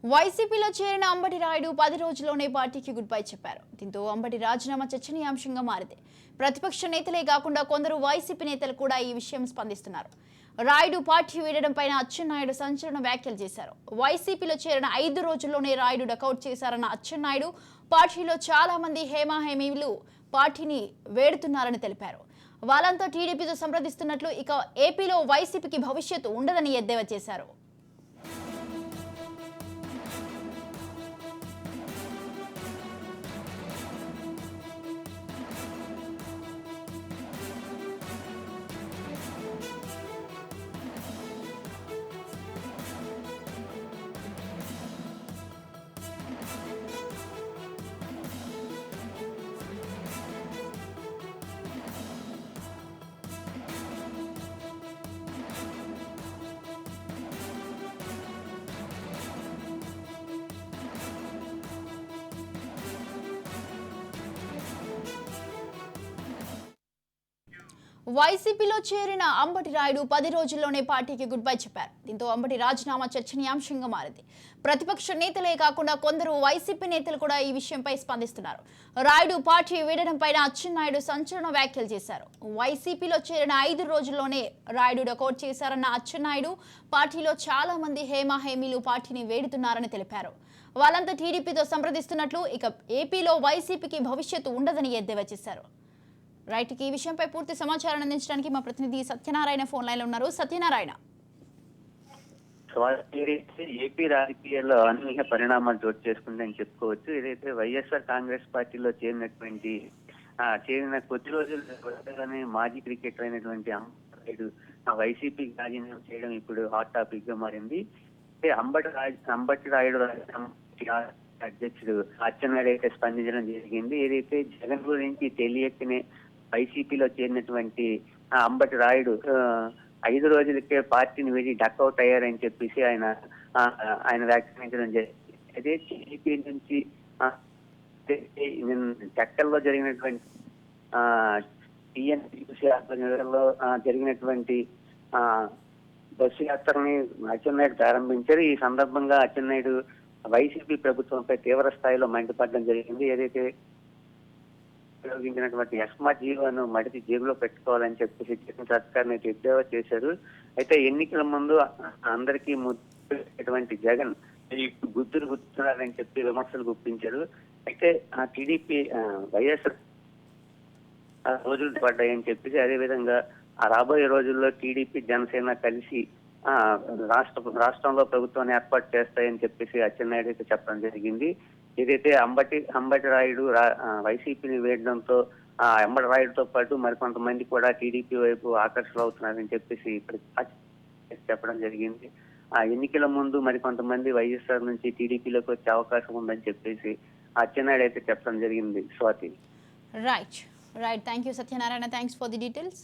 వైసీపీలో చేరిన అంబటి రాయుడు 10 రోజుల్లోనే పార్టీకి గుడ్ బై చెప్పారు. దీంతో అంబటి రాజీనామా చర్చనీయాంశంగా మారింది. ప్రతిపక్ష నేతలే కాకుండా కొందరు వైసీపీ నేతలు కూడా ఈ విషయం స్పందిస్తున్నారు. రాయుడు పార్టీ వీడడంపై అచ్చెన్నాయుడు సంచలన వ్యాఖ్యలు చేశారు. వైసీపీలో చేరిన 5 రోజుల్లోనే రాయుడు డకౌట్ చేశారన్న అచ్చెన్నాయుడు పార్టీలో చాలా మంది హేమాహేమీలు పార్టీని వేడుతున్నారని తెలిపారు. వాళ్ళంతా టీడీపీతో సంప్రదిస్తున్నట్లు, ఇక ఏపీలో వైసీపీకి భవిష్యత్తు ఉండదని ఎద్దేవా చేశారు. వైసీపీలో చేరిన అంబటి రాయుడు 10 రోజుల్లోనే పార్టీకి గుడ్ బై చెప్పారు. దీంతో అంబటి రాజీనామా చర్చనీయాంశంగా మారింది. ప్రతిపక్ష నేతలే కాకుండా కొందరు వైసీపీ నేతలు కూడా ఈ విషయంపై స్పందిస్తున్నారు. రాయుడు పార్టీ వీడడంపై అచ్చెన్నాయుడు సంచలన వ్యాఖ్యలు చేశారు. వైసీపీలో చేరిన 5 రోజుల్లోనే రాయుడు డకౌట్ చేశారన్న అచ్చెన్నాయుడు పార్టీలో చాలా మంది హేమాహేమీలు పార్టీని వేడుతున్నారని తెలిపారు. వాళ్ళంతా టీడీపీతో సంప్రదిస్తున్నట్లు, ఇక ఏపీలో వైసీపీకి భవిష్యత్తు ఉండదని ఎద్దేవా చేశారు. రైట్, ఈ విషయంపై పూర్తి సమాచారం అందించడానికి మా ప్రతినిధి సత్యనారాయణ ఫోన్ లైన్ లో ఉన్నారు. సత్యనారాయణ, ఏపీ రాజకీయాల్లో అనూహ్య పరిణామాలు చోటు చేసుకుందని చెప్పుకోవచ్చు. ఏదైతే వైఎస్ఆర్ కాంగ్రెస్ పార్టీలో చేరిన కొద్ది రోజుల్లోనే మాజీ క్రికెటర్ అయినటువంటి అంబటి వైసీపీకి రాజీనామా చేయడం ఇప్పుడు హాట్ టాపిక్ గా మారింది. అంబటి రాయుడు అధ్యక్షుడు అచ్చెన్నాయుడు అయితే స్పందించడం జరిగింది. ఏదైతే జగన్ గురించి తెలియకనే వైసీపీలో చేరినటువంటి అంబటి రాయుడు 5 రోజులకే పార్టీని వీడి డక్అవుట్ అయ్యారని చెప్పేసి ఆయన వ్యాఖ్యానించడం జరిగింది. అదే టీడీపీ నుంచి చక్కల్లో జరిగినటువంటి టీఎన్టీయూసీ ఆధ్వర్యంలో జరిగినటువంటి బస్సు యాత్రని అచ్చెన్నాయుడు ప్రారంభించారు. ఈ సందర్భంగా అచ్చెన్నాయుడు వైసీపీ ప్రభుత్వంపై తీవ్ర స్థాయిలో మండిపడడం జరిగింది. ఏదైతే ఉపయోగించినటువంటి ఎస్మార్ట్ జీవోను మడిచి జేబులో పెట్టుకోవాలని చెప్పేసి జగన్ సర్కార్ని ఎద్దేవా చేశారు. అయితే ఎన్నికల ముందు అందరికీ ముద్దుటువంటి జగన్ గుర్తున్నారని చెప్పి విమర్శలు గుప్పించారు. అయితే ఆ టీడీపీ వైఎస్ఆర్ రోజులు పడ్డాయని చెప్పేసి, అదేవిధంగా ఆ రాబోయే రోజుల్లో టీడీపీ జనసేన కలిసి రాష్ట్రంలో ప్రభుత్వాన్ని ఏర్పాటు చేస్తాయని చెప్పేసి అచ్చెన్నాయుడు అయితే చెప్పడం జరిగింది. ఏదైతే అంబటి రాయుడు వైసీపీని వేయడంతో అంబటి రాయుడుతో పాటు మరికొంతమంది కూడా టీడీపీ వైపు ఆకర్షణ అవుతున్నారని చెప్పేసి ఇప్పుడు చెప్పడం జరిగింది. ఆ ఎన్నికల ముందు మరికొంతమంది వైఎస్ఆర్ నుంచి టీడీపీలోకి వచ్చే అవకాశం ఉందని చెప్పేసి అచ్చెన్నాయుడు అయితే చెప్పడం జరిగింది. Swathi. Right, thank you Satyanarayana, thanks for the details.